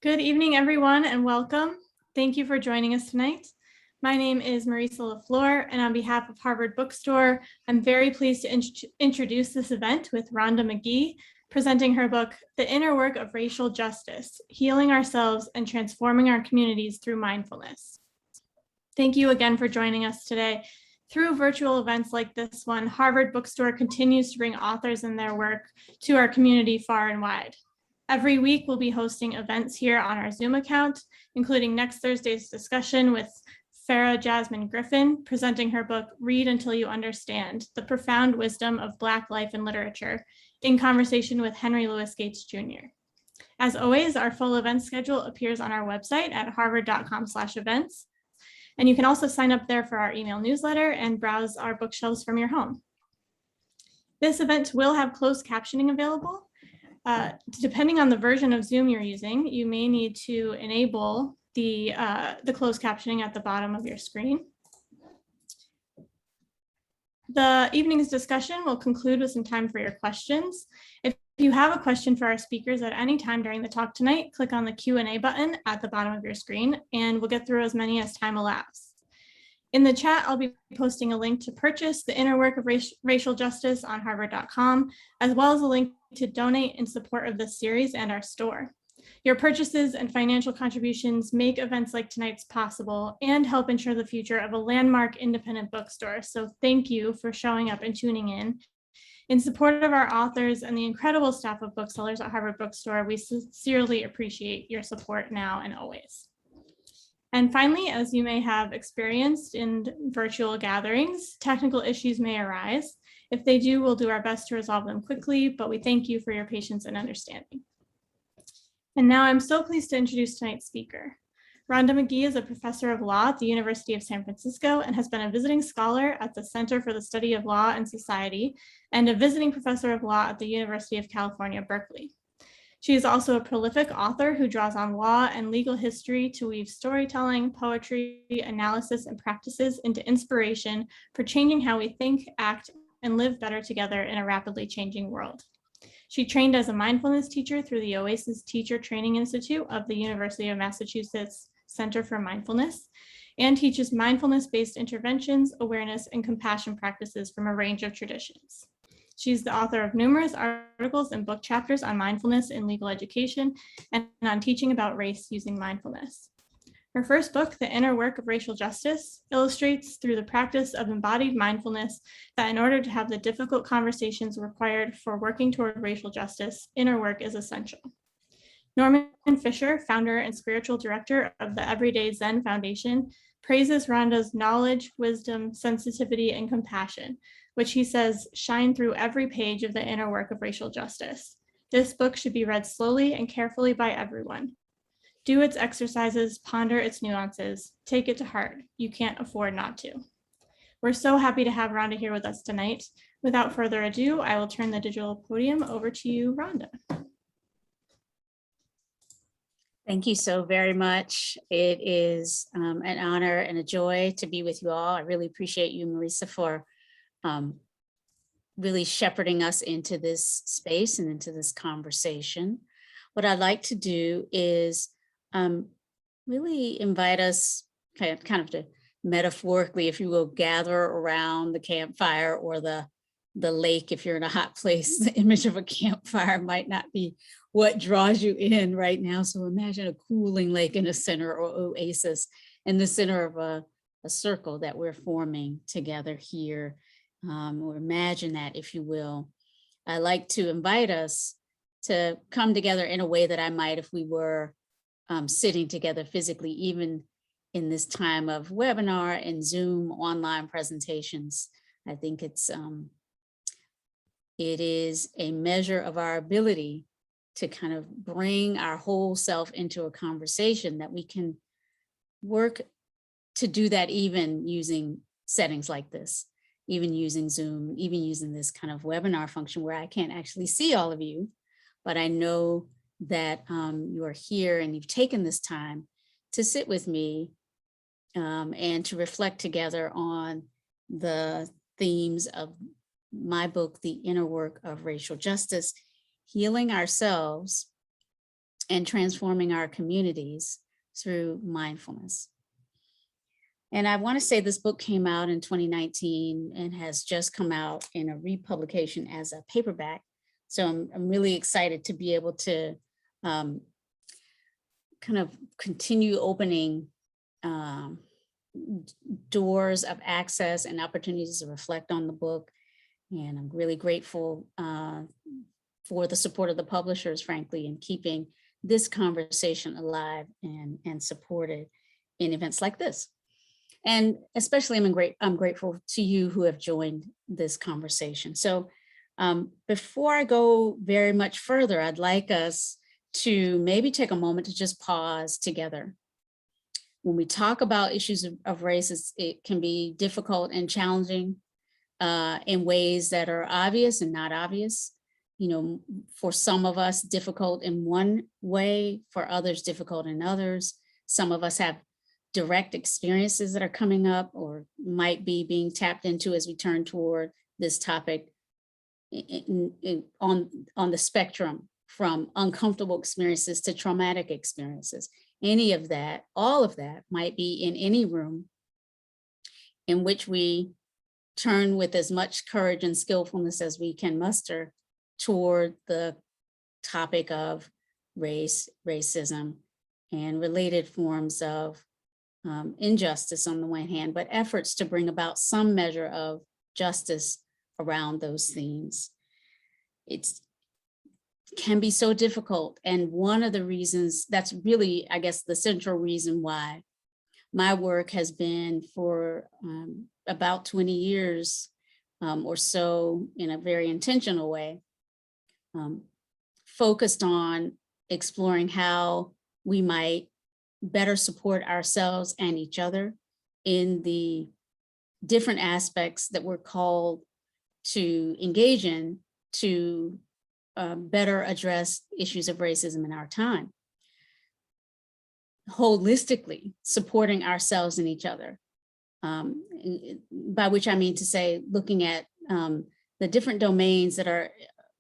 Good evening, everyone, and welcome. Thank you for joining us tonight. My name is Marisa LaFleur, and on behalf of Harvard Bookstore, I'm very pleased to introduce this event with Rhonda Magee, presenting her book, The Inner Work of Racial Justice, Healing Ourselves and Transforming Our Communities Through Mindfulness. Thank you again for joining us today. Through virtual events like this one, Harvard Bookstore continues to bring authors and their work to our community far and wide. Every week, we'll be hosting events here on our Zoom account, including next Thursday's discussion with Farah Jasmine Griffin, presenting her book, Read Until You Understand, The Profound Wisdom of Black Life and Literature, in conversation with Henry Louis Gates Jr. As always, our full event schedule appears on our website at harvard.com/events. And you can also sign up there for our email newsletter and browse our bookshelves from your home. This event will have closed captioning available. Depending on the version of Zoom you're using, you may need to enable the closed captioning at the bottom of your screen. The evening's discussion will conclude with some time for your questions. If you have a question for our speakers at any time during the talk tonight, click on the Q&A button at the bottom of your screen, and we'll get through as many as time allows. In the chat, I'll be posting a link to purchase The Inner Work of Racial Justice on harvard.com, as well as a link to donate in support of this series and our store. Your purchases and financial contributions make events like tonight's possible and help ensure the future of a landmark independent bookstore. So thank you for showing up and tuning in. In support of our authors and the incredible staff of booksellers at Harvard Bookstore, we sincerely appreciate your support now and always. And finally, as you may have experienced in virtual gatherings, technical issues may arise. If they do, we'll do our best to resolve them quickly, but we thank you for your patience and understanding. And now I'm so pleased to introduce tonight's speaker. Rhonda Magee is a professor of law at the University of San Francisco and has been a visiting scholar at the Center for the Study of Law and Society and a visiting professor of law at the University of California, Berkeley. She is also a prolific author who draws on law and legal history to weave storytelling, poetry, analysis, and practices into inspiration for changing how we think, act, and live better together in a rapidly changing world. She trained as a mindfulness teacher through the Oasis Teacher Training Institute of the University of Massachusetts Center for Mindfulness and teaches mindfulness-based interventions, awareness, and compassion practices from a range of traditions. She's the author of numerous articles and book chapters on mindfulness in legal education and on teaching about race using mindfulness. Her first book, The Inner Work of Racial Justice, illustrates through the practice of embodied mindfulness that in order to have the difficult conversations required for working toward racial justice, inner work is essential. Norman Fisher, founder and spiritual director of the Everyday Zen Foundation, praises Rhonda's knowledge, wisdom, sensitivity, and compassion, which he says shine through every page of The Inner Work of Racial Justice. This book should be read slowly and carefully by everyone. Do its exercises, ponder its nuances, take it to heart. You can't afford not to. We're so happy to have Rhonda here with us tonight. Without further ado, I will turn the digital podium over to you, Rhonda. Thank you so very much. It is an honor and a joy to be with you all. I really appreciate you, Marisa, for really shepherding us into this space and into this conversation. What I'd like to do is really invite us kind of to metaphorically, if you will, gather around the campfire or the lake. If you're in a hot place, the image of a campfire might not be what draws you in right now. So imagine a cooling lake in the center, or oasis in the center of a circle that we're forming together here. Or imagine that, if you will. I like to invite us to come together in a way that I might if we were sitting together physically, even in this time of webinar and Zoom online presentations. I think it is a measure of our ability to kind of bring our whole self into a conversation, that we can work to do that even using settings like this, even using Zoom, even using this kind of webinar function where I can't actually see all of you, but I know that you are here and you've taken this time to sit with me and to reflect together on the themes of my book, The Inner Work of Racial Justice, Healing Ourselves and transforming our communities through mindfulness. And I want to say this book came out in 2019 and has just come out in a republication as a paperback. So I'm really excited to be able to kind of continue opening doors of access and opportunities to reflect on the book. And I'm really grateful for the support of the publishers, frankly, in keeping this conversation alive and supported in events like this. And especially I'm grateful to you who have joined this conversation. So before I go very much further, I'd like us to maybe take a moment to just pause together. When we talk about issues of race, it can be difficult and challenging in ways that are obvious and not obvious. You know, for some of us, difficult in one way, for others, difficult in others. Some of us have direct experiences that are coming up or might be being tapped into as we turn toward this topic on the spectrum, from uncomfortable experiences to traumatic experiences. Any of that, all of that might be in any room in which we turn with as much courage and skillfulness as we can muster toward the topic of race, racism, and related forms of injustice on the one hand, but efforts to bring about some measure of justice around those themes. It can be so difficult. And one of the reasons, that's really, I guess, the central reason why my work has been for about 20 years or so, in a very intentional way, focused on exploring how we might better support ourselves and each other in the different aspects that we're called to engage in to better address issues of racism in our time. Holistically supporting ourselves and each other, by which I mean to say, looking at the different domains that are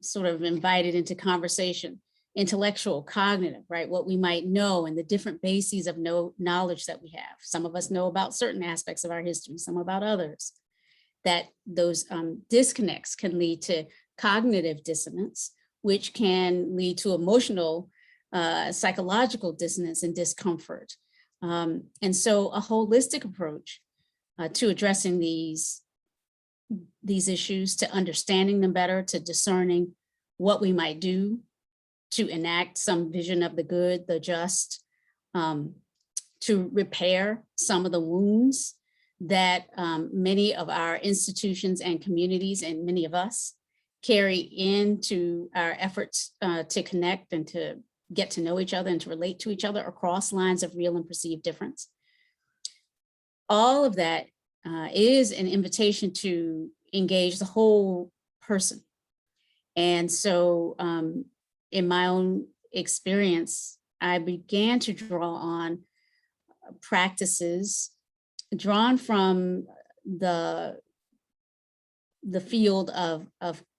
sort of invited into conversation: intellectual, cognitive, right? What we might know and the different bases of knowledge that we have. Some of us know about certain aspects of our history, some about others. That those disconnects can lead to cognitive dissonance, which can lead to emotional, psychological dissonance and discomfort. And so a holistic approach to addressing these issues, to understanding them better, to discerning what we might do to enact some vision of the good, the just, to repair some of the wounds that many of our institutions and communities, and many of us, carry into our efforts to connect and to get to know each other and to relate to each other across lines of real and perceived difference. All of that is an invitation to engage the whole person. And so in my own experience, I began to draw on practices drawn from the field of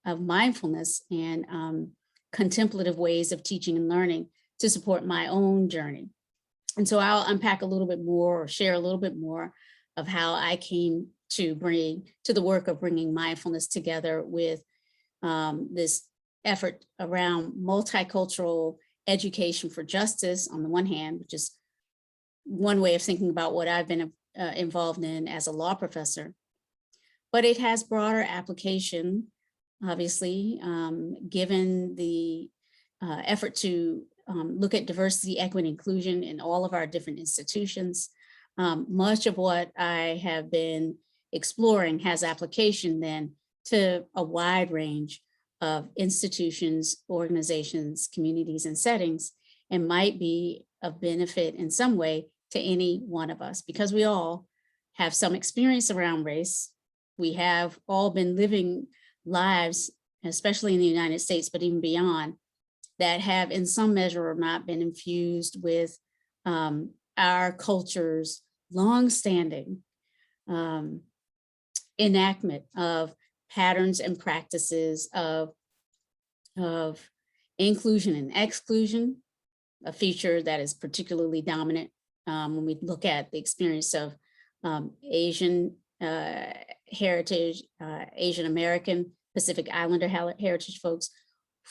mindfulness and contemplative ways of teaching and learning to support my own journey. And so I'll unpack a little bit more, or share a little bit more of how I came to bring to the work of bringing mindfulness together with this effort around multicultural education for justice on the one hand, which is one way of thinking about what I've been involved in as a law professor. But it has broader application, obviously, given the effort to look at diversity, equity, and inclusion in all of our different institutions. Much of what I have been exploring has application then to a wide range of institutions, organizations, communities, and settings, and might be of benefit in some way to any one of us, because we all have some experience around race. We have all been living lives, especially in the United States, but even beyond, that have in some measure or not been infused with our culture's longstanding enactment of patterns and practices of inclusion and exclusion, a feature that is particularly dominant when we look at the experience of Asian heritage, Asian American, Pacific Islander heritage folks,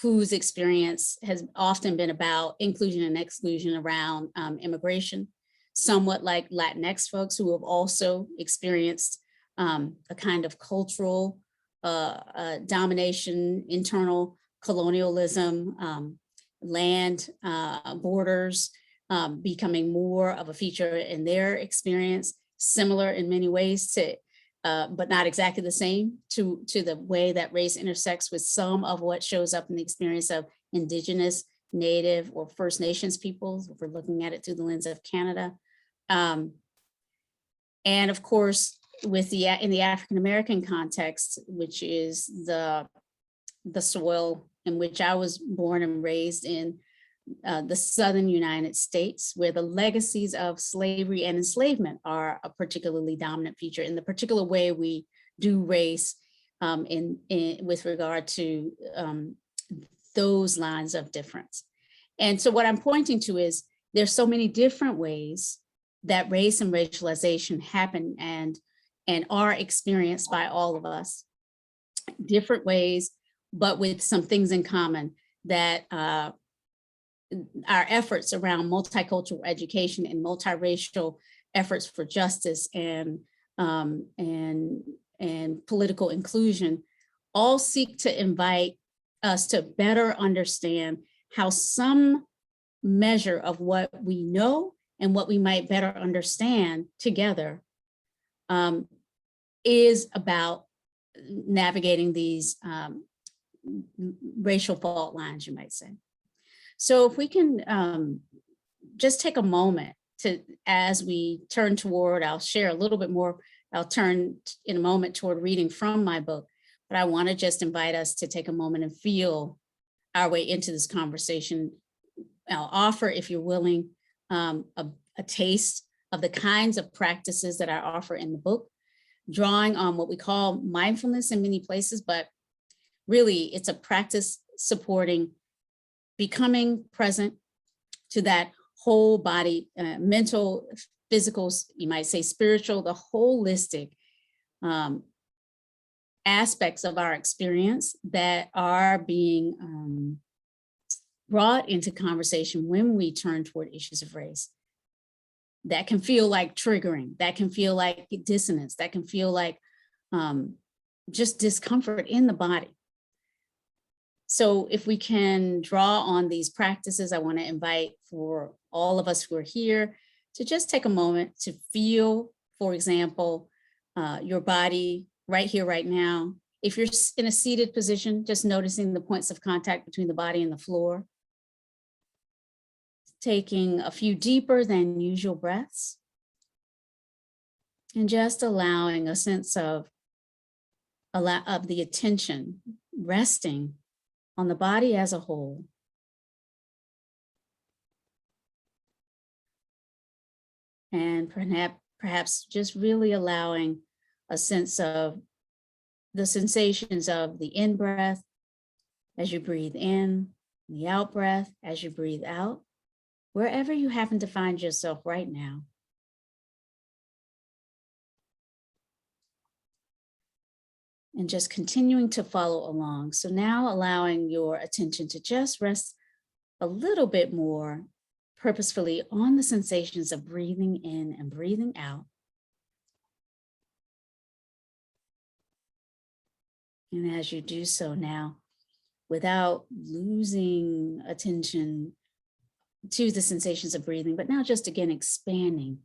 whose experience has often been about inclusion and exclusion around immigration, somewhat like Latinx folks who have also experienced a kind of cultural domination, internal colonialism, land borders becoming more of a feature in their experience, similar in many ways to, but not exactly the same to the way that race intersects with some of what shows up in the experience of Indigenous, Native, or First Nations peoples, if we're looking at it through the lens of Canada. And of course, with in the African American context, which is the soil in which I was born and raised in the Southern United States, where the legacies of slavery and enslavement are a particularly dominant feature in the particular way we do race with regard to those lines of difference. And so what I'm pointing to is there's so many different ways that race and racialization happen and are experienced by all of us, different ways, but with some things in common that our efforts around multicultural education and multiracial efforts for justice and political inclusion all seek to invite us to better understand how some measure of what we know and what we might better understand together is about navigating these racial fault lines, you might say. So if we can just take a moment to, as we turn toward, I'll share a little bit more, I'll turn in a moment toward reading from my book, but I want to just invite us to take a moment and feel our way into this conversation. I'll offer, if you're willing, a taste of the kinds of practices that I offer in the book, drawing on what we call mindfulness in many places, but really it's a practice supporting becoming present to that whole body, mental, physical, you might say spiritual, the holistic aspects of our experience that are being brought into conversation when we turn toward issues of race. That can feel like triggering, that can feel like dissonance, that can feel like just discomfort in the body. So if we can draw on these practices, I want to invite for all of us who are here to just take a moment to feel, for example, your body right here, right now. If you're in a seated position, just noticing the points of contact between the body and the floor. Taking a few deeper than usual breaths. And just allowing a sense of the attention resting on the body as a whole. And perhaps just really allowing a sense of the sensations of the in-breath as you breathe in, the out-breath as you breathe out, wherever you happen to find yourself right now. And just continuing to follow along. So now allowing your attention to just rest a little bit more purposefully on the sensations of breathing in and breathing out. And as you do so now, without losing attention to the sensations of breathing, but now just again expanding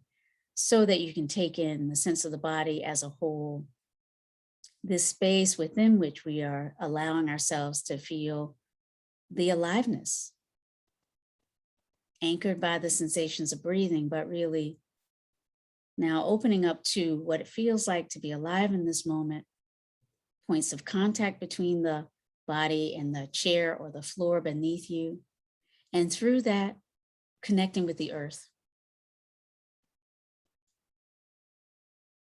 so that you can take in the sense of the body as a whole, this space within which we are allowing ourselves to feel the aliveness, anchored by the sensations of breathing, but really now opening up to what it feels like to be alive in this moment, points of contact between the body and the chair or the floor beneath you, and through that, connecting with the earth.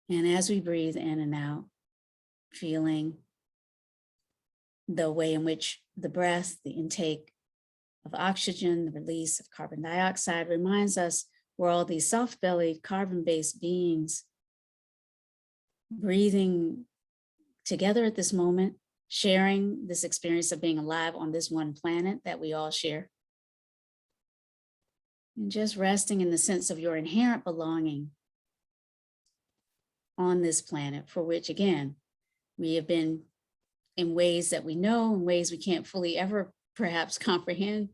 And as we breathe in and out, feeling the way in which the breath, the intake, of oxygen, the release of carbon dioxide reminds us we're all these soft-bellied, carbon-based beings breathing together at this moment, sharing this experience of being alive on this one planet that we all share. And just resting in the sense of your inherent belonging on this planet, for which, again, we have been in ways that we know, in ways we can't fully ever perhaps comprehend,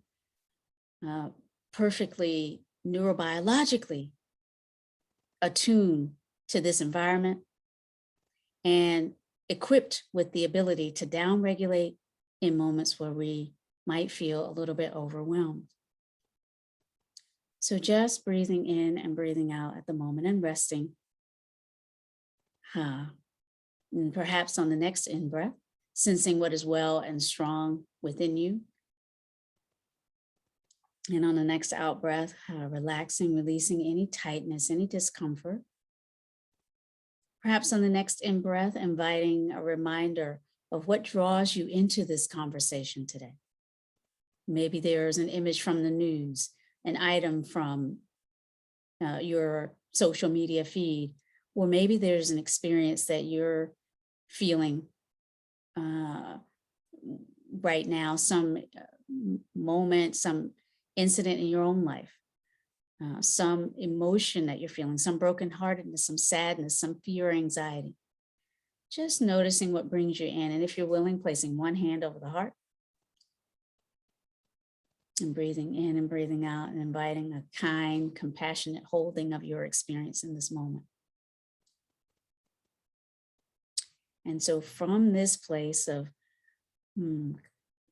perfectly neurobiologically attuned to this environment and equipped with the ability to downregulate in moments where we might feel a little bit overwhelmed. So just breathing in and breathing out at the moment and resting. And perhaps on the next in-breath, sensing what is well and strong within you. And on the next out-breath, relaxing, releasing any tightness, any discomfort. Perhaps on the next in-breath, inviting a reminder of what draws you into this conversation today. Maybe there's an image from the news, an item from your social media feed, or maybe there's an experience that you're feeling right now, some moment, some incident in your own life, some emotion that you're feeling, some brokenheartedness, some sadness, some fear or anxiety. Just noticing what brings you in. And if you're willing, placing one hand over the heart and breathing in and breathing out and inviting a kind, compassionate holding of your experience in this moment. And so from this place of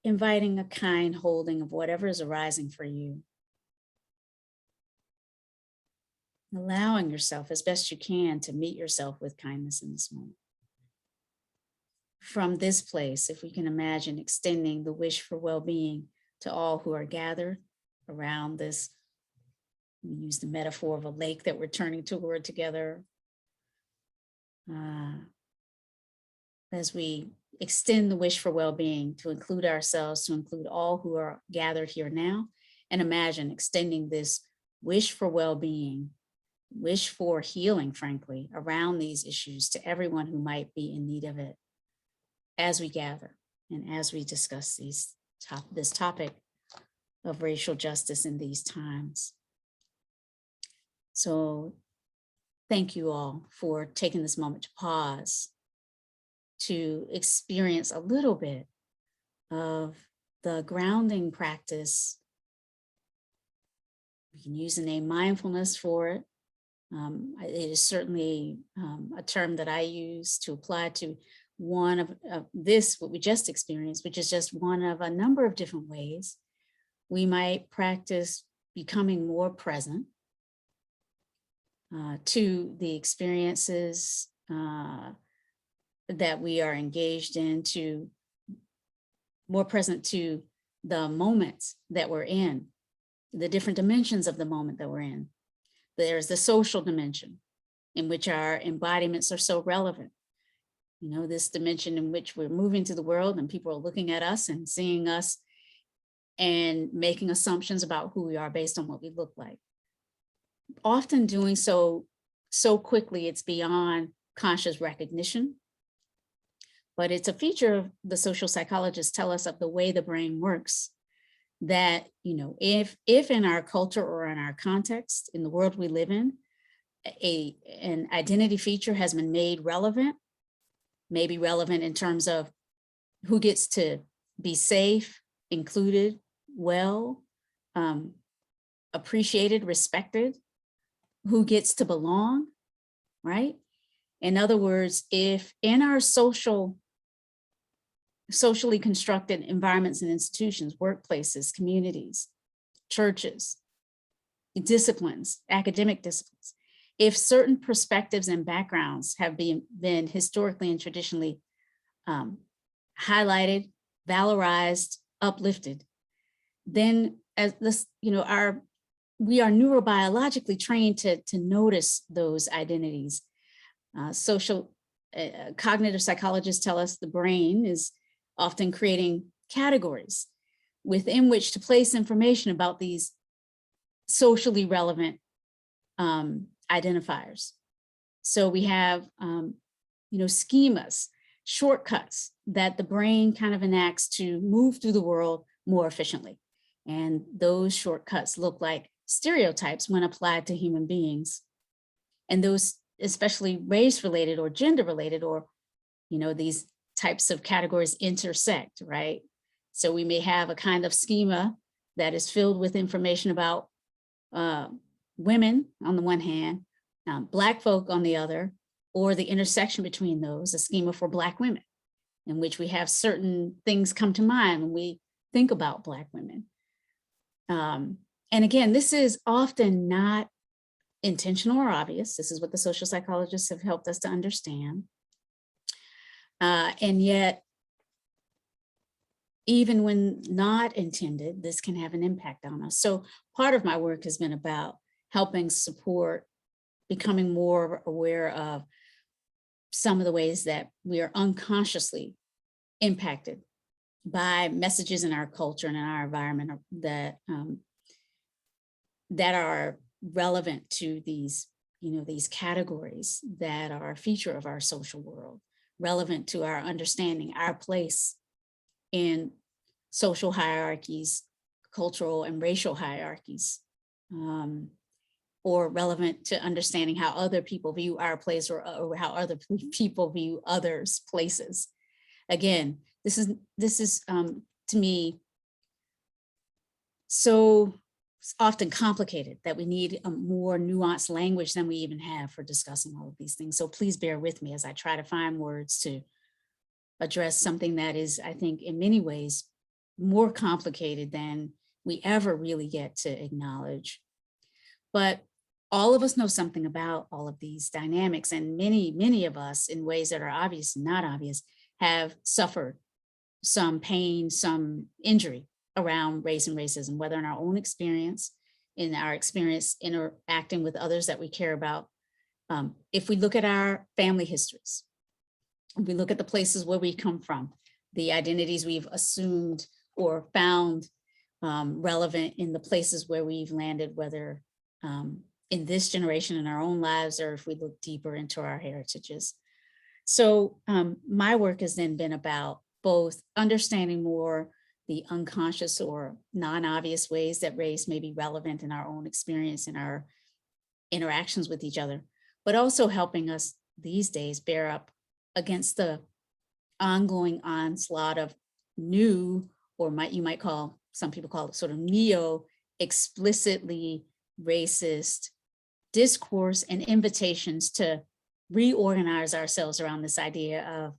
inviting a kind holding of whatever is arising for you, allowing yourself as best you can to meet yourself with kindness in this moment. From this place, if we can imagine extending the wish for well-being to all who are gathered around this, we use the metaphor of a lake that we're turning toward together. As we extend the wish for well-being to include ourselves, to include all who are gathered here now, and imagine extending this wish for well-being, wish for healing, frankly, around these issues to everyone who might be in need of it as we gather and as we discuss this topic of racial justice in these times. So thank you all for taking this moment to pause, to experience a little bit of the grounding practice. We can use the name mindfulness for it. It is certainly a term that I use to apply to one of this, what we just experienced, which is just one of a number of different ways we might practice becoming more present to the experiences that we are engaged in, to more present to the moments that we're in, the different dimensions of the moment that we're in. There's the social dimension in which our embodiments are so relevant. You know, this dimension in which we're moving to the world and people are looking at us and seeing us and making assumptions about who we are based on what we look like. Often doing so quickly, it's beyond conscious recognition. But it's a feature of the social psychologists tell us of the way the brain works, that, you know, if in our culture or in our context, in the world we live in, an identity feature has been made relevant, maybe relevant in terms of who gets to be safe, included, well, appreciated, respected, who gets to belong, right? In other words, if in our socially constructed environments and institutions, workplaces, communities, churches, disciplines, academic disciplines, if certain perspectives and backgrounds have been historically and traditionally highlighted, valorized, uplifted, then as this, you know, we are neurobiologically trained to notice those identities. Cognitive psychologists tell us the brain is often creating categories within which to place information about these socially relevant identifiers. So we have, schemas, shortcuts that the brain kind of enacts to move through the world more efficiently. And those shortcuts look like stereotypes when applied to human beings. And those, especially race-related or gender-related, or, these types of categories intersect, right? So we may have a kind of schema that is filled with information about women on the one hand, Black folk on the other, or the intersection between those, a schema for Black women, in which we have certain things come to mind when we think about Black women. And again, this is often not intentional or obvious. This is what the social psychologists have helped us to understand. And yet, even when not intended, this can have an impact on us. So part of my work has been about helping support becoming more aware of some of the ways that we are unconsciously impacted by messages in our culture and in our environment that are relevant to these, these categories that are a feature of our social world, relevant to our understanding our place in social hierarchies, cultural and racial hierarchies, or relevant to understanding how other people view our place, or how other people view others' places. Again, this is to me so often complicated that we need a more nuanced language than we even have for discussing all of these things. So please bear with me as I try to find words to address something that is, I think, in many ways, more complicated than we ever really get to acknowledge. But all of us know something about all of these dynamics, and many of us, in ways that are obvious and not obvious, have suffered some pain, some injury around race and racism, whether in our own experience, in our experience interacting with others that we care about. If we look at our family histories, if we look at the places where we come from, the identities we've assumed or found relevant in the places where we've landed, whether in this generation in our own lives, or if we look deeper into our heritages. So my work has then been about both understanding more the unconscious or non-obvious ways that race may be relevant in our own experience and our interactions with each other, but also helping us these days bear up against the ongoing onslaught of new, or you might call, some people call it sort of neo, explicitly racist discourse and invitations to reorganize ourselves around this idea of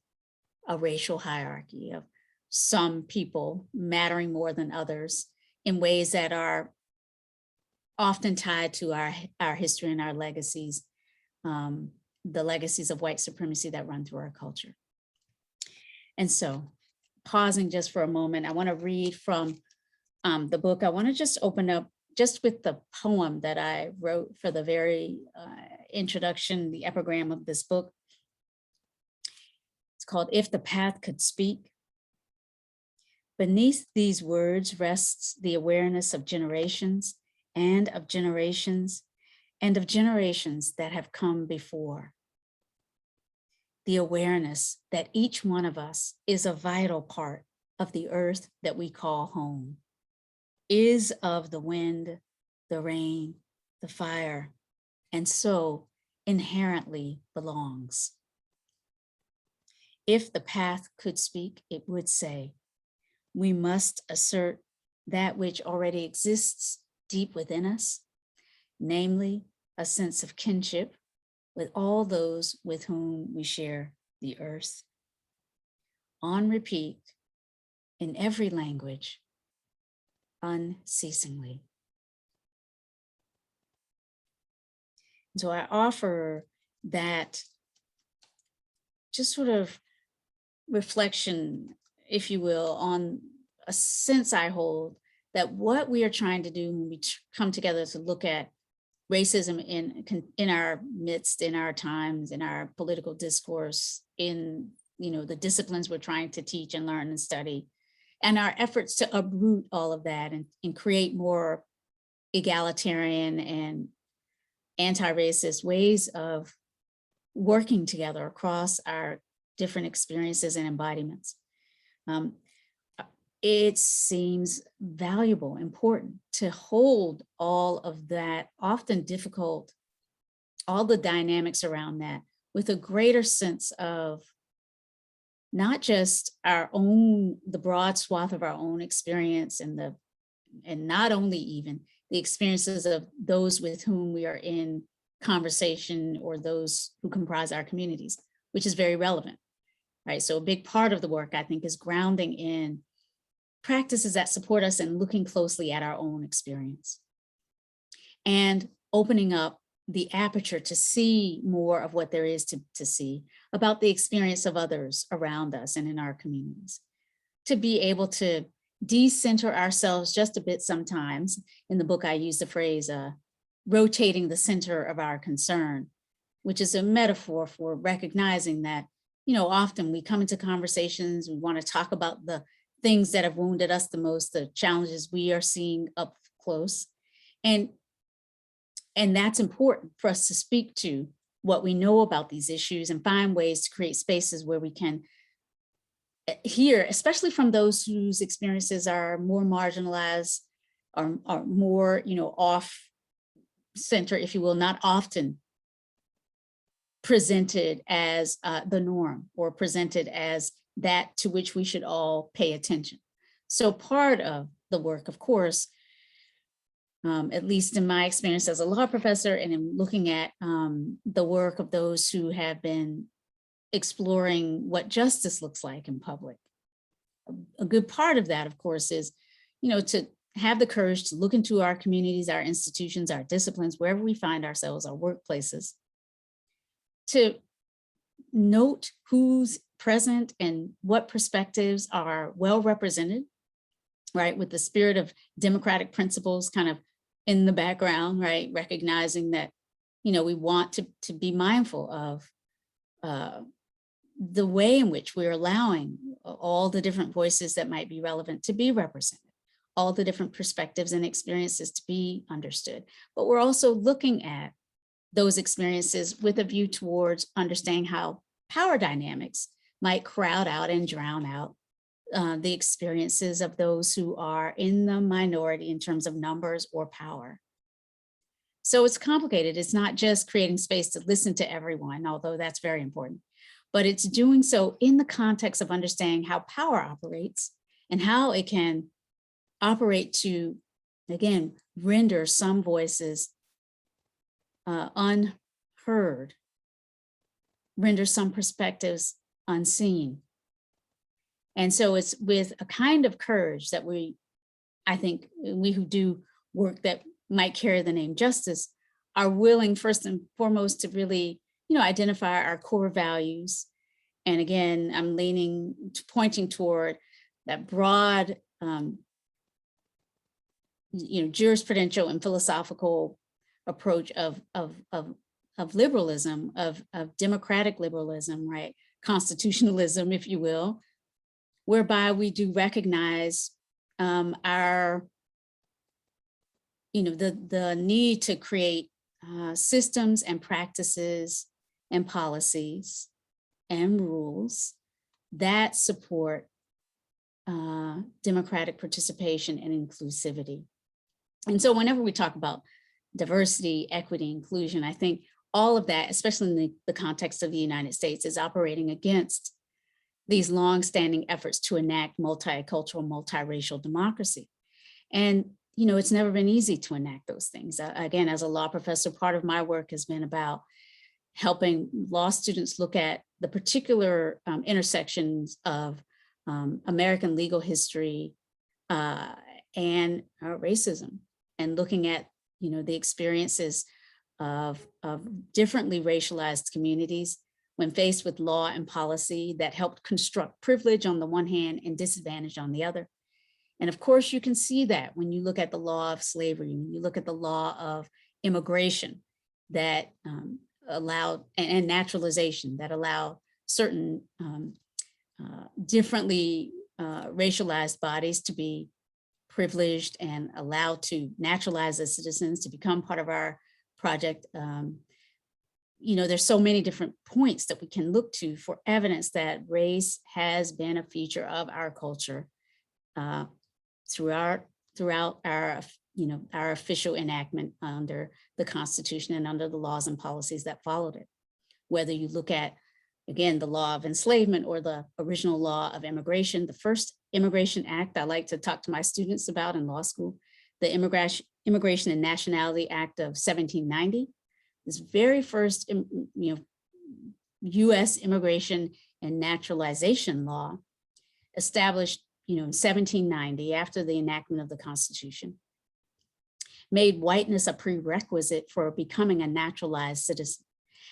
a racial hierarchy, of some people mattering more than others in ways that are often tied to our history and our legacies, the legacies of white supremacy that run through our culture. And so, pausing just for a moment, I want to read from the book. I want to just open up just with the poem that I wrote for the very introduction, the epigram of this book. It's called "If the Path Could Speak." Beneath these words rests the awareness of generations and of generations and of generations that have come before. The awareness that each one of us is a vital part of the earth that we call home, is of the wind, the rain, the fire, and so inherently belongs. If the path could speak, it would say, we must assert that which already exists deep within us, namely a sense of kinship with all those with whom we share the earth. On repeat, in every language, unceasingly. So I offer that just sort of reflection, if you will, on a sense I hold that what we are trying to do when we come together to look at racism in our midst, in our times, in our political discourse, in the disciplines we're trying to teach and learn and study, and our efforts to uproot all of that and create more egalitarian and anti-racist ways of working together across our different experiences and embodiments. It seems valuable, important to hold all of that, often difficult, all the dynamics around that with a greater sense of not just our own, the broad swath of our own experience and not only even the experiences of those with whom we are in conversation or those who comprise our communities, which is very relevant, right? So a big part of the work, I think, is grounding in practices that support us and looking closely at our own experience and opening up the aperture to see more of what there is to see about the experience of others around us and in our communities. To be able to decenter ourselves just a bit sometimes. In the book, I use the phrase, rotating the center of our concern, which is a metaphor for recognizing that, often we come into conversations, we want to talk about the things that have wounded us the most, the challenges we are seeing up close. And that's important for us to speak to what we know about these issues and find ways to create spaces where we can hear, especially from those whose experiences are more marginalized, are more, off center, if you will, not often presented as the norm or presented as that to which we should all pay attention. So part of the work, of course, at least in my experience as a law professor and in looking at the work of those who have been exploring what justice looks like in public. A good part of that, of course, is, to have the courage to look into our communities, our institutions, our disciplines, wherever we find ourselves, our workplaces, to note who's present and what perspectives are well represented, right? With the spirit of democratic principles kind of in the background, right? Recognizing that, we want to be mindful of the way in which we're allowing all the different voices that might be relevant to be represented, all the different perspectives and experiences to be understood. But we're also looking at those experiences with a view towards understanding how power dynamics might crowd out and drown out the experiences of those who are in the minority in terms of numbers or power. So it's complicated. It's not just creating space to listen to everyone, although that's very important, but it's doing so in the context of understanding how power operates and how it can operate to, again, render some voices unheard, render some perspectives unseen. And so it's with a kind of courage that I think we who do work that might carry the name justice are willing first and foremost to really, identify our core values. And again, I'm pointing toward that broad, jurisprudential and philosophical approach of liberalism, of democratic liberalism, right? Constitutionalism, if you will, whereby we do recognize our, the need to create systems and practices and policies and rules that support democratic participation and inclusivity. And so whenever we talk about diversity, equity, inclusion, I think all of that, especially in the context of the United States, is operating against these longstanding efforts to enact multicultural, multiracial democracy. And, it's never been easy to enact those things. Again, as a law professor, part of my work has been about helping law students look at the particular intersections of American legal history and racism, and looking at, the experiences of differently racialized communities when faced with law and policy that helped construct privilege on the one hand and disadvantage on the other. And of course, you can see that when you look at the law of slavery, when you look at the law of immigration that allowed, and naturalization that allowed certain differently racialized bodies to be privileged and allowed to naturalize as citizens to become part of our project. There's so many different points that we can look to for evidence that race has been a feature of our culture throughout our official enactment under the Constitution and under the laws and policies that followed it. Whether you look at, again, the law of enslavement or the original law of immigration, the first Immigration Act I like to talk to my students about in law school, the Immigration and Nationality Act of 1790, this very first U.S. immigration and naturalization law established in 1790 after the enactment of the Constitution, made whiteness a prerequisite for becoming a naturalized citizen.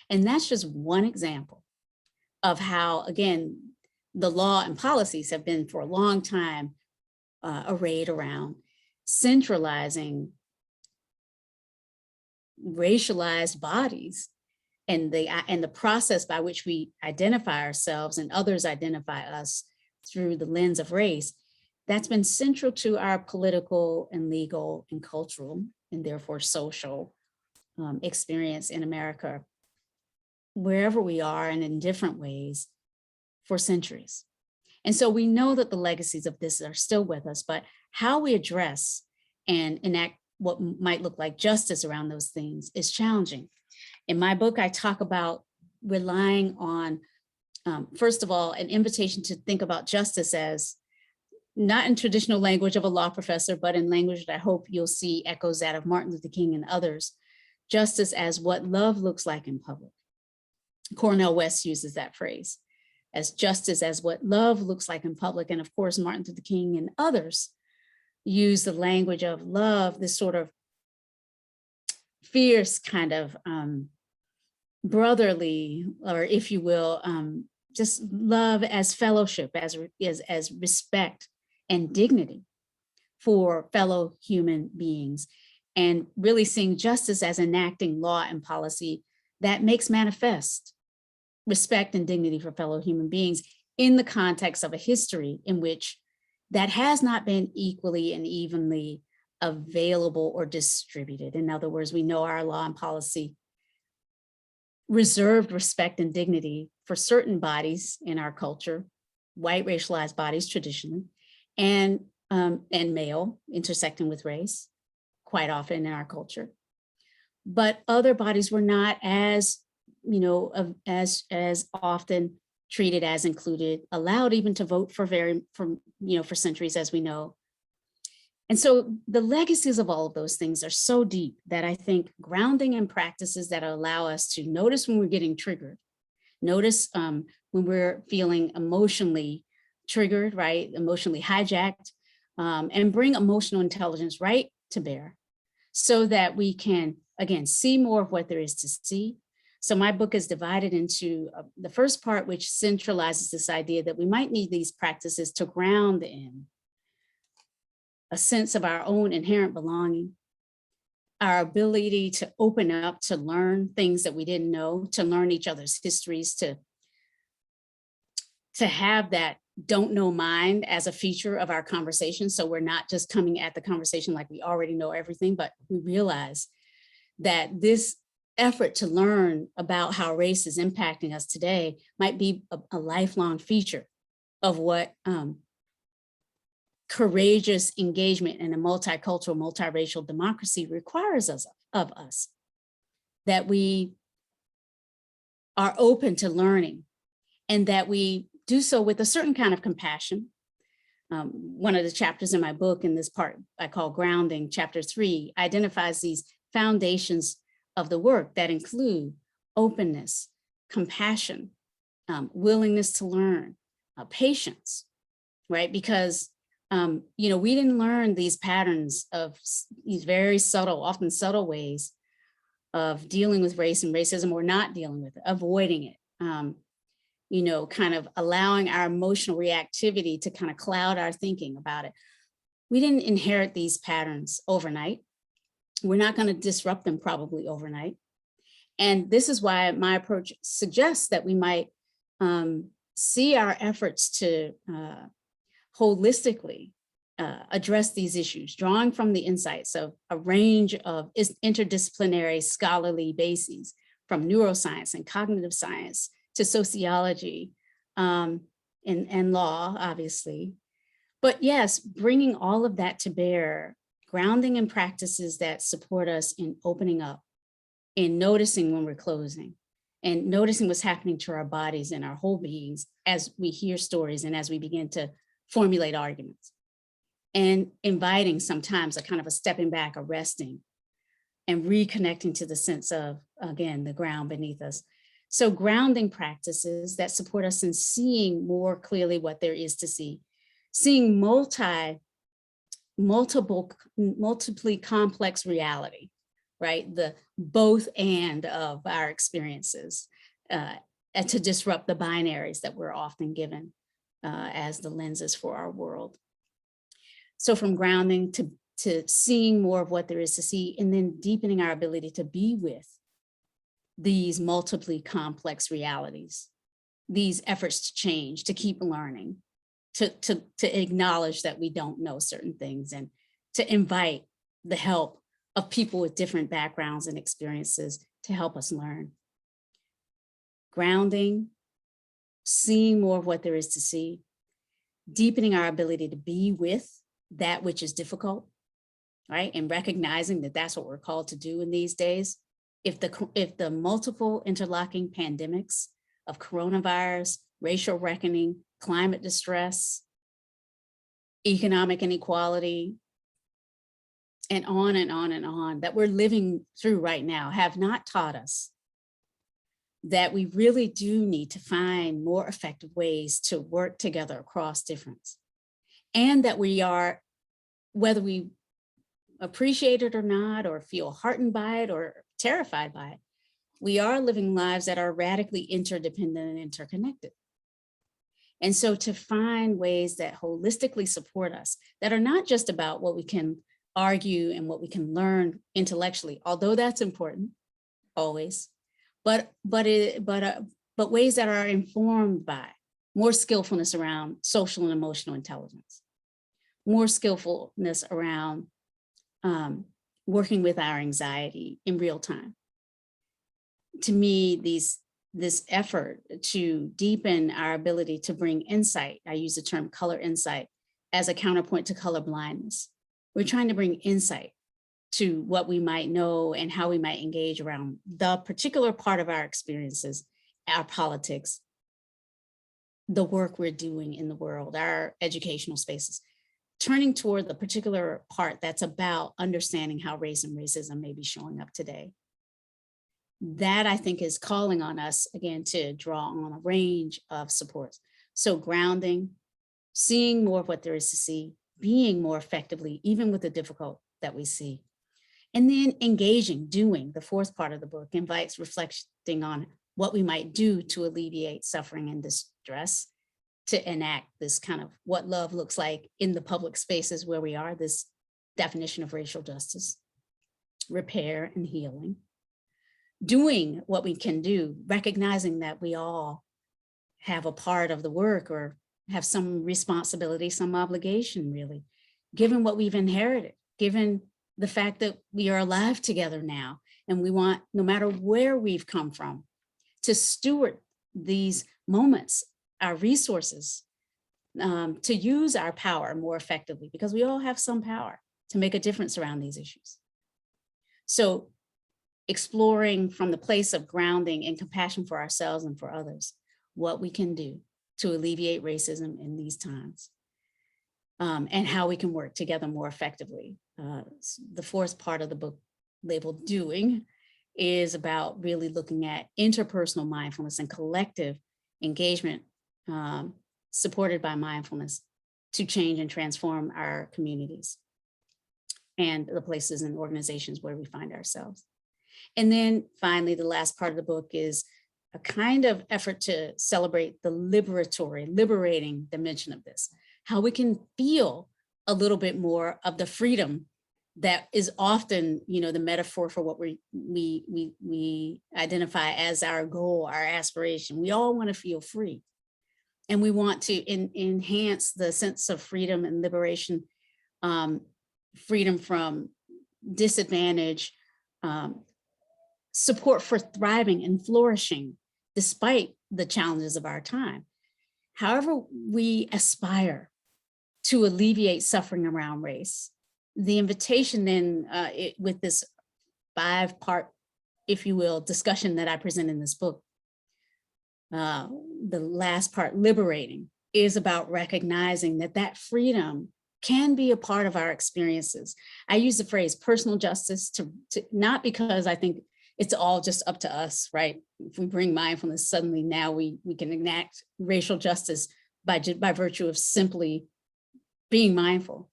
And that's just one example of how, again, the law and policies have been for a long time arrayed around centralizing racialized bodies and the process by which we identify ourselves and others identify us through the lens of race. That's been central to our political and legal and cultural and therefore social experience in America, wherever we are and in different ways for centuries. And so we know that the legacies of this are still with us, but how we address and enact what might look like justice around those things is challenging. In my book, I talk about relying on, first of all, an invitation to think about justice as not in traditional language of a law professor, but in language that I hope you'll see echoes that of Martin Luther King and others, justice as what love looks like in public. Cornel West uses that phrase, as justice as what love looks like in public. And of course, Martin Luther King and others use the language of love, this sort of fierce kind of brotherly, or if you will, just love as fellowship, as respect and dignity for fellow human beings, and really seeing justice as enacting law and policy that makes manifest respect and dignity for fellow human beings in the context of a history in which that has not been equally and evenly available or distributed. In other words, we know our law and policy reserved respect and dignity for certain bodies in our culture, white racialized bodies traditionally, and male intersecting with race quite often in our culture. But other bodies were not as often treated as included, allowed even to vote for centuries, as we know. And so the legacies of all of those things are so deep that I think grounding in practices that allow us to notice when we're getting triggered, notice when we're feeling emotionally triggered, right, emotionally hijacked, and bring emotional intelligence right to bear so that we can, again, see more of what there is to see. So my book is divided into the first part, which centralizes this idea that we might need these practices to ground in a sense of our own inherent belonging, our ability to open up, to learn things that we didn't know, to learn each other's histories, to have that don't know mind as a feature of our conversation. So we're not just coming at the conversation like we already know everything, but we realize that this effort to learn about how race is impacting us today might be a lifelong feature of what courageous engagement in a multicultural, multiracial democracy requires of us, that we are open to learning and that we do so with a certain kind of compassion. One of the chapters in my book, in this part I call Grounding, chapter 3, identifies these foundations of the work that include openness, compassion, willingness to learn, patience, right? Because we didn't learn these patterns of these very subtle, often subtle ways of dealing with race and racism, or not dealing with it, avoiding it, kind of allowing our emotional reactivity to kind of cloud our thinking about it. We didn't inherit these patterns overnight. We're not going to disrupt them probably overnight. And this is why my approach suggests that we might see our efforts to holistically address these issues, drawing from the insights of a range of interdisciplinary scholarly bases, from neuroscience and cognitive science to sociology and law, obviously. But yes, bringing all of that to bear, grounding in practices that support us in opening up, in noticing when we're closing, and noticing what's happening to our bodies and our whole beings as we hear stories and as we begin to formulate arguments. And inviting sometimes a kind of a stepping back, a resting, and reconnecting to the sense of, again, the ground beneath us. So grounding practices that support us in seeing more clearly what there is to see, seeing multiply complex reality, right? The both and of our experiences, and to disrupt the binaries that we're often given as the lenses for our world. So from grounding to seeing more of what there is to see, and then deepening our ability to be with these multiply complex realities, these efforts to change, to keep learning, to acknowledge that we don't know certain things, and to invite the help of people with different backgrounds and experiences to help us learn. Grounding, seeing more of what there is to see, deepening our ability to be with that which is difficult, right? And recognizing that that's what we're called to do in these days. If the multiple interlocking pandemics of coronavirus, racial reckoning, climate distress, economic inequality, and on and on and on that we're living through right now have not taught us that we really do need to find more effective ways to work together across difference. And that we are, whether we appreciate it or not, or feel heartened by it or terrified by it, we are living lives that are radically interdependent and interconnected. And so to find ways that holistically support us, that are not just about what we can argue and what we can learn intellectually, although that's important always, but ways that are informed by more skillfulness around social and emotional intelligence, more skillfulness around working with our anxiety in real time. To me, this effort to deepen our ability to bring insight, I use the term color insight as a counterpoint to color blindness. We're trying to bring insight to what we might know and how we might engage around the particular part of our experiences, our politics, the work we're doing in the world, our educational spaces, turning toward the particular part that's about understanding how race and racism may be showing up today. That, I think, is calling on us, again, to draw on a range of supports. So grounding, seeing more of what there is to see, being more effectively, even with the difficult that we see. And then engaging, doing, the fourth part of the book invites reflecting on what we might do to alleviate suffering and distress, to enact this kind of what love looks like in the public spaces where we are, this definition of racial justice, repair and healing. Doing what we can do, recognizing that we all have a part of the work or have some responsibility, some obligation, really, given what we've inherited, given the fact that we are alive together now, and we want, no matter where we've come from, to steward these moments, our resources, to use our power more effectively, because we all have some power to make a difference around these issues. So exploring from the place of grounding and compassion for ourselves and for others, what we can do to alleviate racism in these times, and how we can work together more effectively. The fourth part of the book, labeled Doing, is about really looking at interpersonal mindfulness and collective engagement supported by mindfulness to change and transform our communities and the places and organizations where we find ourselves. And then finally, the last part of the book is a kind of effort to celebrate the liberating dimension of this, how we can feel a little bit more of the freedom that is often, the metaphor for what we identify as our goal, our aspiration. We all want to feel free. And we want to enhance the sense of freedom and liberation, freedom from disadvantage, support for thriving and flourishing despite the challenges of our time. However, we aspire to alleviate suffering around race. The invitation then with this 5-part, if you will, discussion that I present in this book, the last part, liberating, is about recognizing that freedom can be a part of our experiences. I use the phrase personal justice to not because I think it's all just up to us, right? If we bring mindfulness, suddenly now we can enact racial justice by virtue of simply being mindful.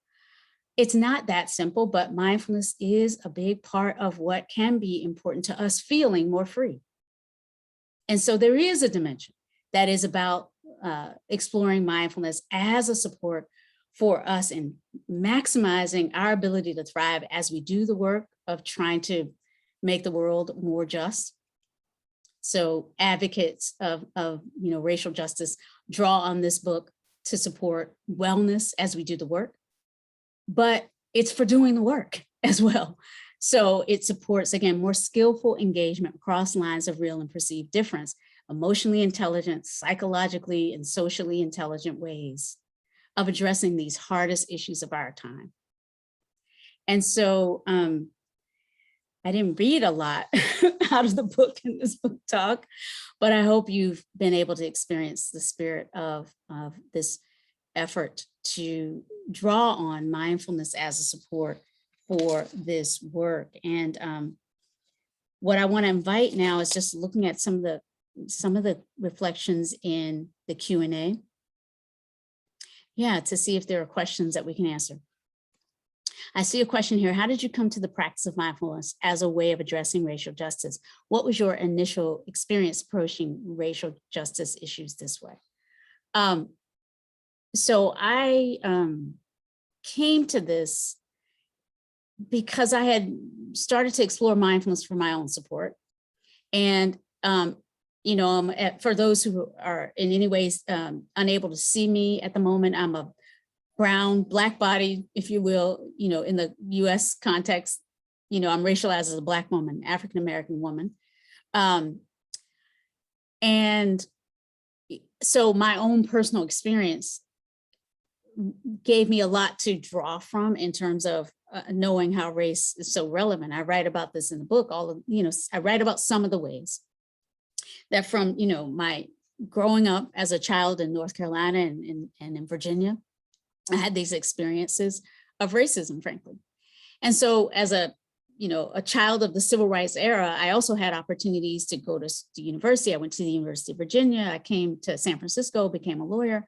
It's not that simple, but mindfulness is a big part of what can be important to us feeling more free. And so there is a dimension that is about exploring mindfulness as a support for us in maximizing our ability to thrive as we do the work of trying to make the world more just. So advocates of racial justice draw on this book to support wellness as we do the work, but it's for doing the work as well. So it supports, again, more skillful engagement across lines of real and perceived difference, emotionally intelligent, psychologically and socially intelligent ways of addressing these hardest issues of our time. And so I didn't read a lot out of the book in this book talk, but I hope you've been able to experience the spirit of this effort to draw on mindfulness as a support for this work. And what I want to invite now is just looking at some of the reflections in the Q&A. Yeah, to see if there are questions that we can answer. I see a question here. How did you come to the practice of mindfulness as a way of addressing racial justice? What was your initial experience approaching racial justice issues this way? So I came to this because I had started to explore mindfulness for my own support. And, for those who are in any ways unable to see me at the moment, I'm a brown, black body, if you will, in the US context, I'm racialized as a Black woman, African-American woman. And so my own personal experience gave me a lot to draw from in terms of knowing how race is so relevant. I write about this in the book, I write about some of the ways that from, my growing up as a child in North Carolina and in Virginia, I had these experiences of racism, frankly. And so as a child of the civil rights era, I also had opportunities to go to the university. I went to the University of Virginia. I came to San Francisco, became a lawyer.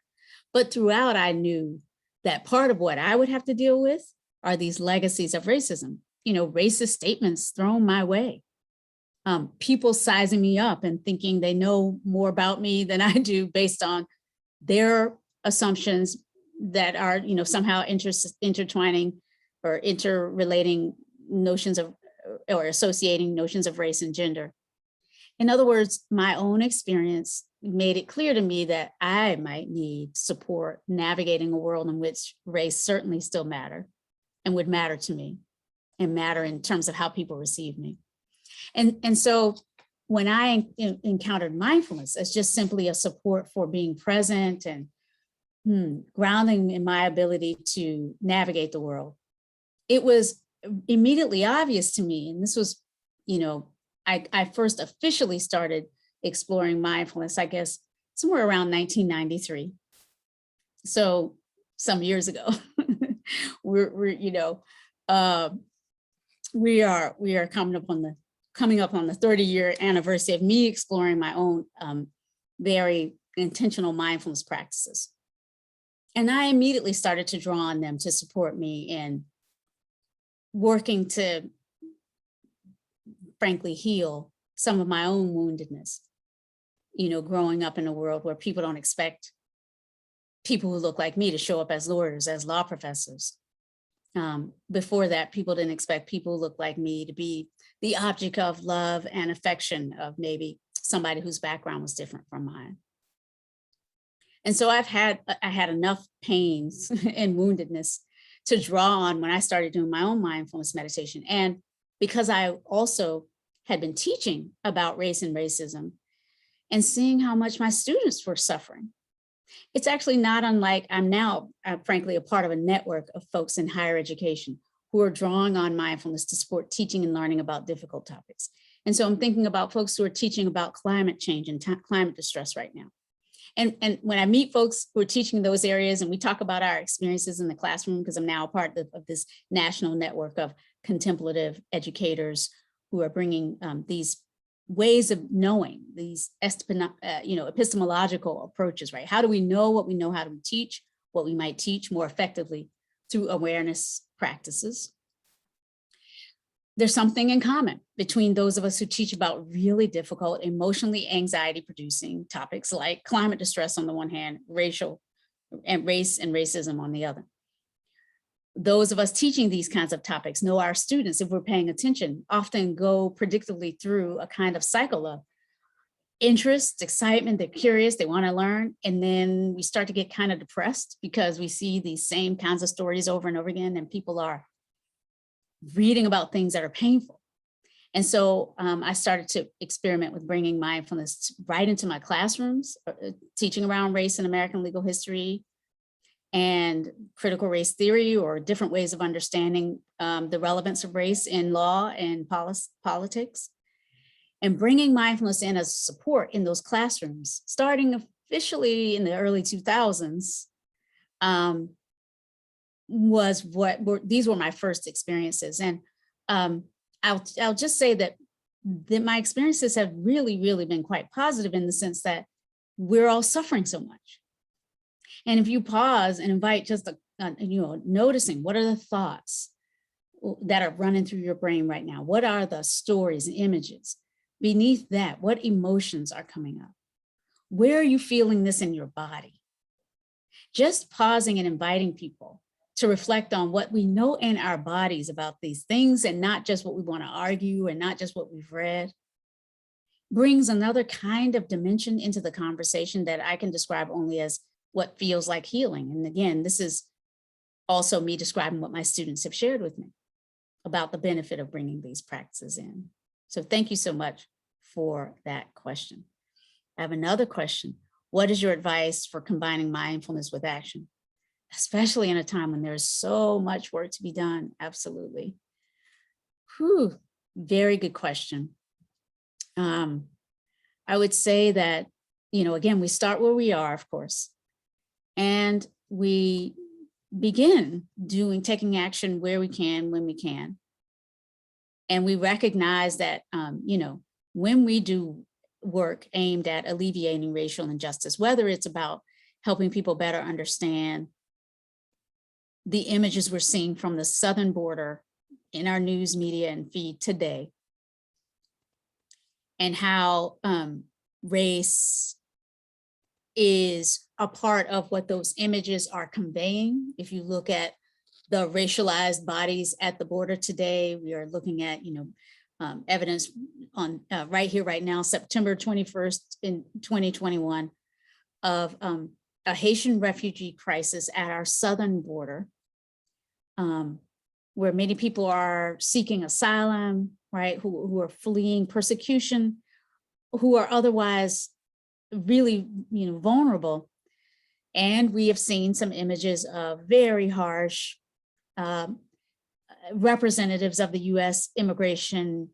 But throughout, I knew that part of what I would have to deal with are these legacies of racism, racist statements thrown my way, people sizing me up and thinking they know more about me than I do based on their assumptions that are, somehow intertwining or interrelating notions of, or associating notions of race and gender. In other words, my own experience made it clear to me that I might need support navigating a world in which race certainly still matter and would matter to me and matter in terms of how people receive me. And so when I encountered mindfulness as just simply a support for being present and grounding in my ability to navigate the world, it was immediately obvious to me. And this was, I first officially started exploring mindfulness, I guess, somewhere around 1993. So some years ago, we are coming up on the 30-year anniversary of me exploring my own very intentional mindfulness practices. And I immediately started to draw on them to support me in working to, frankly, heal some of my own woundedness, growing up in a world where people don't expect people who look like me to show up as lawyers, as law professors. Before that, people didn't expect people who look like me to be the object of love and affection of maybe somebody whose background was different from mine. And so I had enough pains and woundedness to draw on when I started doing my own mindfulness meditation. And because I also had been teaching about race and racism and seeing how much my students were suffering, it's actually not unlike I'm now, frankly, a part of a network of folks in higher education who are drawing on mindfulness to support teaching and learning about difficult topics. And so I'm thinking about folks who are teaching about climate change and climate distress right now. And when I meet folks who are teaching those areas and we talk about our experiences in the classroom, because I'm now a part of this national network of contemplative educators who are bringing these ways of knowing, these epistemological approaches, right? How do we know what we know? How do we teach what we might teach more effectively through awareness practices? There's something in common between those of us who teach about really difficult, emotionally anxiety-producing topics like climate distress on the one hand, race and racism on the other. Those of us teaching these kinds of topics know our students, if we're paying attention, often go predictably through a kind of cycle of interest, excitement, they're curious, they want to learn, and then we start to get kind of depressed because we see these same kinds of stories over and over again, and people are reading about things that are painful. And so I started to experiment with bringing mindfulness right into my classrooms, teaching around race and American legal history and critical race theory, or different ways of understanding the relevance of race in law and politics, and bringing mindfulness in as support in those classrooms, starting officially in the early 2000s. These were my first experiences. And I'll just say that my experiences have really, really been quite positive in the sense that we're all suffering so much. And if you pause and invite just noticing what are the thoughts that are running through your brain right now? What are the stories and images? Beneath that, what emotions are coming up? Where are you feeling this in your body? Just pausing and inviting people to reflect on what we know in our bodies about these things, and not just what we want to argue and not just what we've read, brings another kind of dimension into the conversation that I can describe only as what feels like healing. And again, this is also me describing what my students have shared with me about the benefit of bringing these practices in. So thank you so much for that question. I have another question. What is your advice for combining mindfulness with action, especially in a time when there's so much work to be done? Absolutely. Whew, very good question. I would say that, again, we start where we are, of course, and we begin taking action where we can, when we can. And we recognize that, when we do work aimed at alleviating racial injustice, whether it's about helping people better understand the images we're seeing from the southern border in our news media and feed today, and how race is a part of what those images are conveying. If you look at the racialized bodies at the border today, we are looking at, evidence on right here, right now, September 21st in 2021, of a Haitian refugee crisis at our southern border, where many people are seeking asylum, right, who are fleeing persecution, who are otherwise really, vulnerable. And we have seen some images of very harsh representatives of the US immigration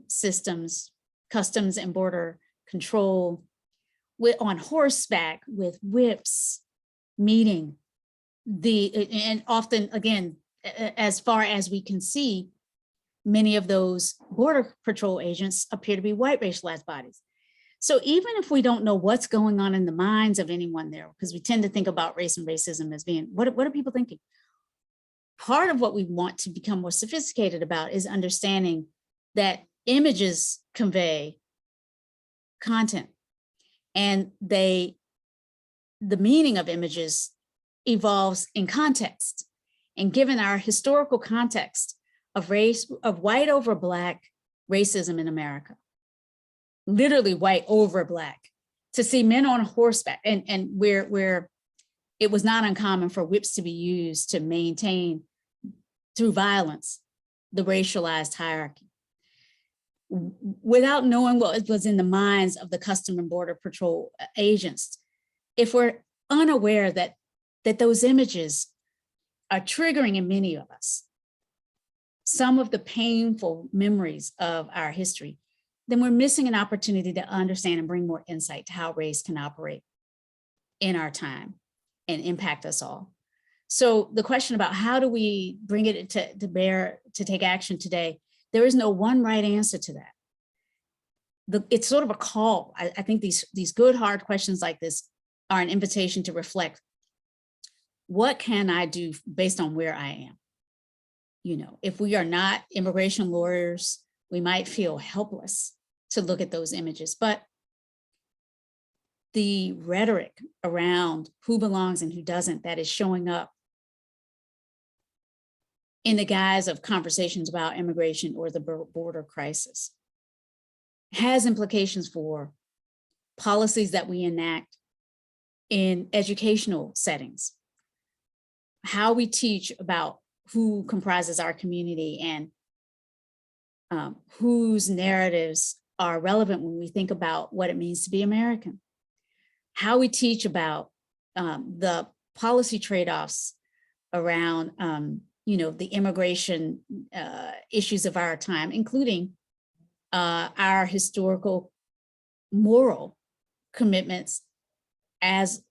systems, customs and border control, on horseback with whips, meeting and often, again, as far as we can see, many of those border patrol agents appear to be white racialized bodies. So even if we don't know what's going on in the minds of anyone there, because we tend to think about race and racism as being, what are people thinking? Part of what we want to become more sophisticated about is understanding that images convey content, and the meaning of images evolves in context. And given our historical context of white over Black racism in America, literally white over Black to see men on horseback, and where it was not uncommon for whips to be used to maintain through violence the racialized hierarchy, without knowing what was in the minds of the Custom and Border Patrol agents. If we're unaware that those images are triggering in many of us some of the painful memories of our history, then we're missing an opportunity to understand and bring more insight to how race can operate in our time and impact us all. So the question about how do we bring it to bear, to take action today, there is no one right answer to that. It's sort of a call. I think these good, hard questions like this are an invitation to reflect, what can I do based on where I am? You know, if we are not immigration lawyers, we might feel helpless to look at those images, but the rhetoric around who belongs and who doesn't, that is showing up in the guise of conversations about immigration or the border crisis, has implications for policies that we enact in educational settings, how we teach about who comprises our community and whose narratives are relevant when we think about what it means to be American, how we teach about the policy trade-offs around the immigration issues of our time, including our historical moral commitments as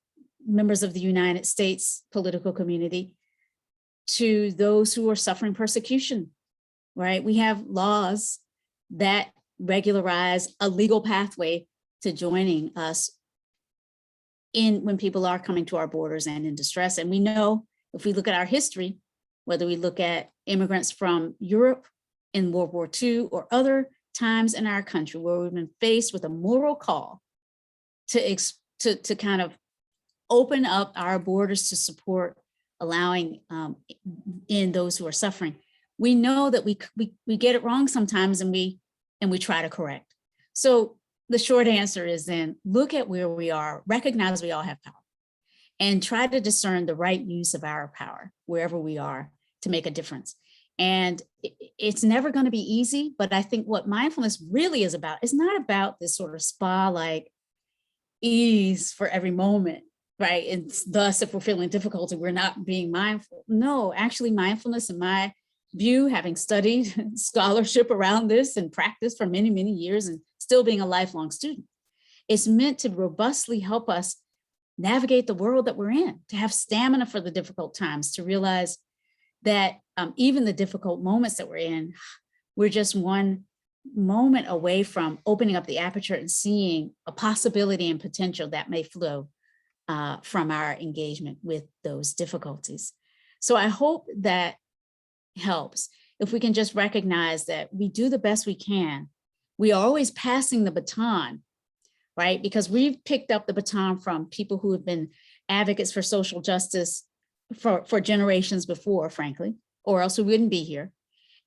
members of the United States political community to those who are suffering persecution, right? We have laws that regularize a legal pathway to joining us when people are coming to our borders and in distress. And we know, if we look at our history, whether we look at immigrants from Europe in World War II or other times in our country where we've been faced with a moral call to kind of open up our borders to support allowing in those who are suffering, we know that we get it wrong sometimes, and we try to correct. So the short answer is then look at where we are, recognize we all have power, and try to discern the right use of our power wherever we are to make a difference. And it's never going to be easy, but I think what mindfulness really is about is not about this sort of spa-like ease for every moment, right? And thus, if we're feeling difficulty, we're not being mindful. No, actually, mindfulness, in my view, having studied scholarship around this and practiced for many, many years and still being a lifelong student, it's meant to robustly help us navigate the world that we're in, to have stamina for the difficult times, to realize that even the difficult moments that we're in, we're just one moment away from opening up the aperture and seeing a possibility and potential that may flow from our engagement with those difficulties. So I hope that helps. If we can just recognize that we do the best we can, we are always passing the baton, right? Because we've picked up the baton from people who have been advocates for social justice for generations before, frankly, or else we wouldn't be here.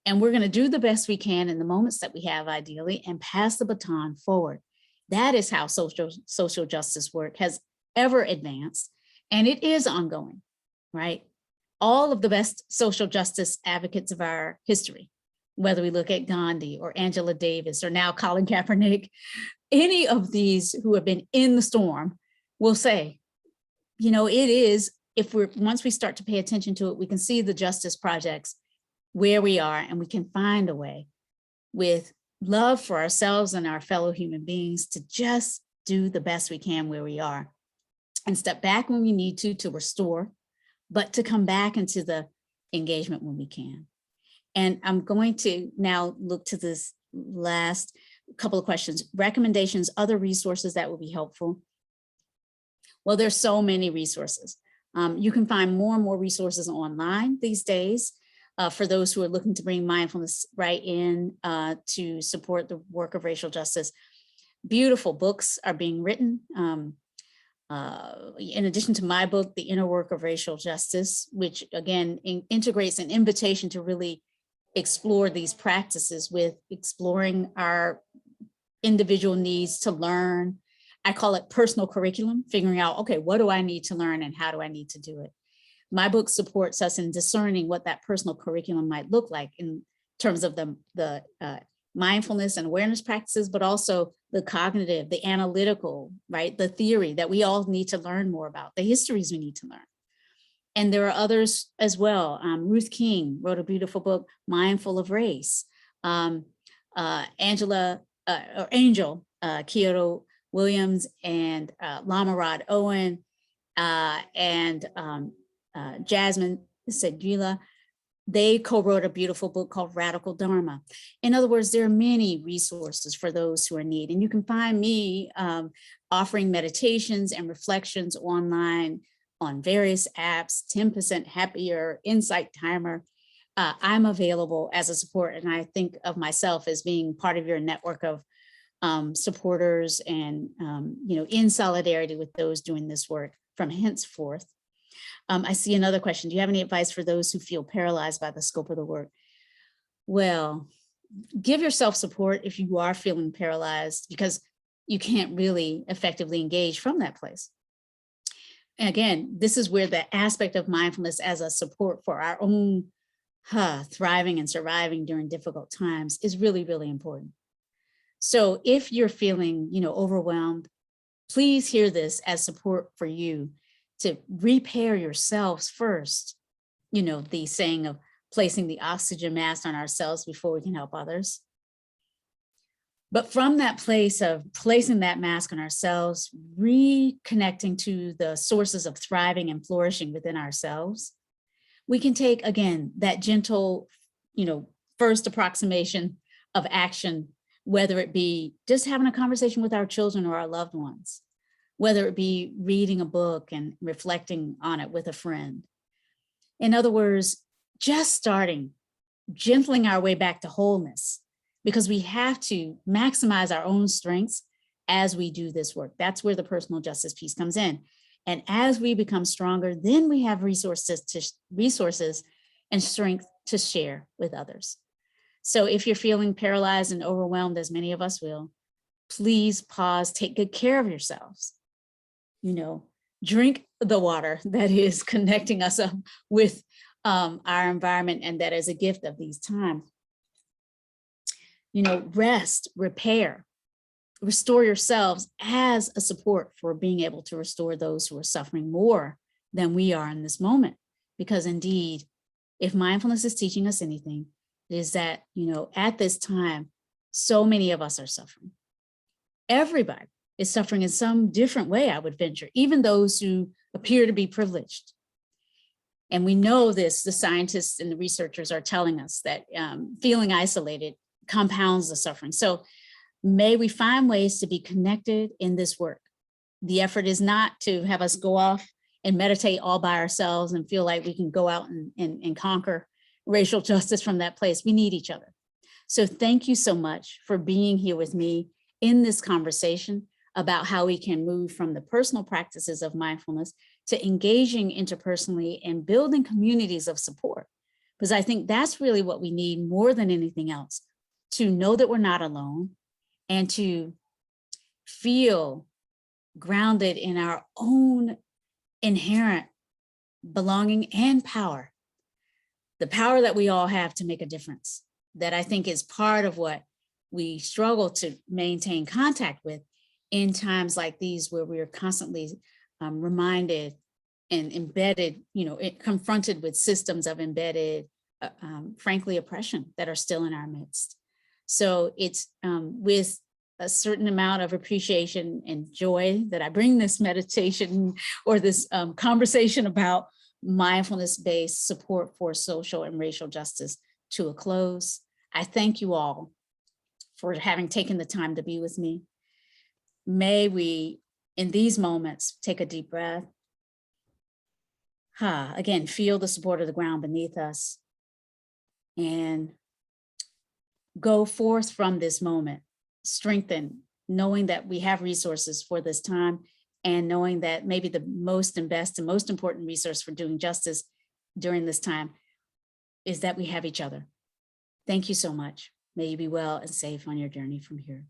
And we're going to do the best we can in the moments that we have, ideally, and pass the baton forward. That is how social justice work has ever advanced, and it is ongoing, right? All of the best social justice advocates of our history, whether we look at Gandhi or Angela Davis or now Colin Kaepernick, any of these who have been in the storm will say, it is, once we start to pay attention to it, we can see the justice projects where we are, and we can find a way with love for ourselves and our fellow human beings to just do the best we can where we are and step back when we need to restore, but to come back into the engagement when we can. And I'm going to now look to this last couple of questions. Recommendations, other resources that will be helpful. Well, there's so many resources. You can find more and more resources online these days for those who are looking to bring mindfulness right in to support the work of racial justice. Beautiful books are being written. In addition to my book, The Inner Work of Racial Justice, which again integrates an invitation to really explore these practices with exploring our individual needs to learn, I call it personal curriculum, figuring out, okay, what do I need to learn and how do I need to do it? My book supports us in discerning what that personal curriculum might look like in terms of the mindfulness and awareness practices, but also the cognitive, the analytical, right? The theory that we all need to learn more about, the histories we need to learn. And there are others as well. Ruth King wrote a beautiful book, Mindful of Race. Angel Kyoto Williams and Lama Rod Owen and Jasmine Segula, they co-wrote a beautiful book called Radical Dharma. In other words, there are many resources for those who are in need. And you can find me offering meditations and reflections online on various apps, 10% Happier, Insight Timer. I'm available as a support, and I think of myself as being part of your network of supporters and, in solidarity with those doing this work from henceforth. I see another question. Do you have any advice for those who feel paralyzed by the scope of the work? Well, give yourself support if you are feeling paralyzed, because you can't really effectively engage from that place. And again, this is where the aspect of mindfulness as a support for our own thriving and surviving during difficult times is really, really important. So if you're feeling, overwhelmed, please hear this as support for you to repair yourselves first. The saying of placing the oxygen mask on ourselves before we can help others. But from that place of placing that mask on ourselves, reconnecting to the sources of thriving and flourishing within ourselves, we can take, again, that gentle, first approximation of action, whether it be just having a conversation with our children or our loved ones, whether it be reading a book and reflecting on it with a friend. In other words, just starting, gentling our way back to wholeness, because we have to maximize our own strengths as we do this work. That's where the personal justice piece comes in. And as we become stronger, then we have resources and strength to share with others. So if you're feeling paralyzed and overwhelmed, as many of us will, please pause, take good care of yourselves. Drink the water that is connecting us up with our environment, and that is a gift of these times. Rest, repair, restore yourselves as a support for being able to restore those who are suffering more than we are in this moment. Because indeed, if mindfulness is teaching us anything, it is that, at this time, so many of us are suffering. Everybody is suffering in some different way, I would venture, even those who appear to be privileged. And we know this, the scientists and the researchers are telling us that feeling isolated compounds the suffering. So may we find ways to be connected in this work. The effort is not to have us go off and meditate all by ourselves and feel like we can go out and conquer racial justice from that place. We need each other. So thank you so much for being here with me in this conversation about how we can move from the personal practices of mindfulness to engaging interpersonally and building communities of support. Because I think that's really what we need more than anything else, to know that we're not alone and to feel grounded in our own inherent belonging and power, the power that we all have to make a difference, that I think is part of what we struggle to maintain contact with in times like these, where we are constantly reminded and embedded, confronted with systems of embedded, frankly, oppression that are still in our midst. So it's with a certain amount of appreciation and joy that I bring this meditation or this conversation about mindfulness-based support for social and racial justice to a close. I thank you all for having taken the time to be with me. May we, in these moments, take a deep breath. Again, feel the support of the ground beneath us and go forth from this moment, strengthened, knowing that we have resources for this time, and knowing that maybe the most and best and most important resource for doing justice during this time is that we have each other. Thank you so much. May you be well and safe on your journey from here.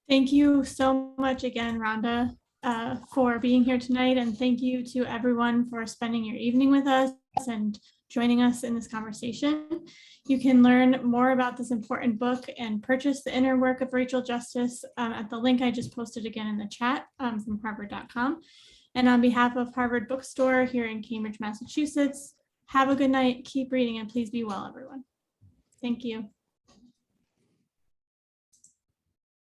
Thank you so much again, Rhonda, for being here tonight. And thank you to everyone for spending your evening with us and joining us in this conversation. You can learn more about this important book and purchase The Inner Work of Rachel Justice at the link I just posted again in the chat from harvard.com. And on behalf of Harvard Bookstore here in Cambridge, Massachusetts, have a good night, keep reading, and please be well, everyone. Thank you.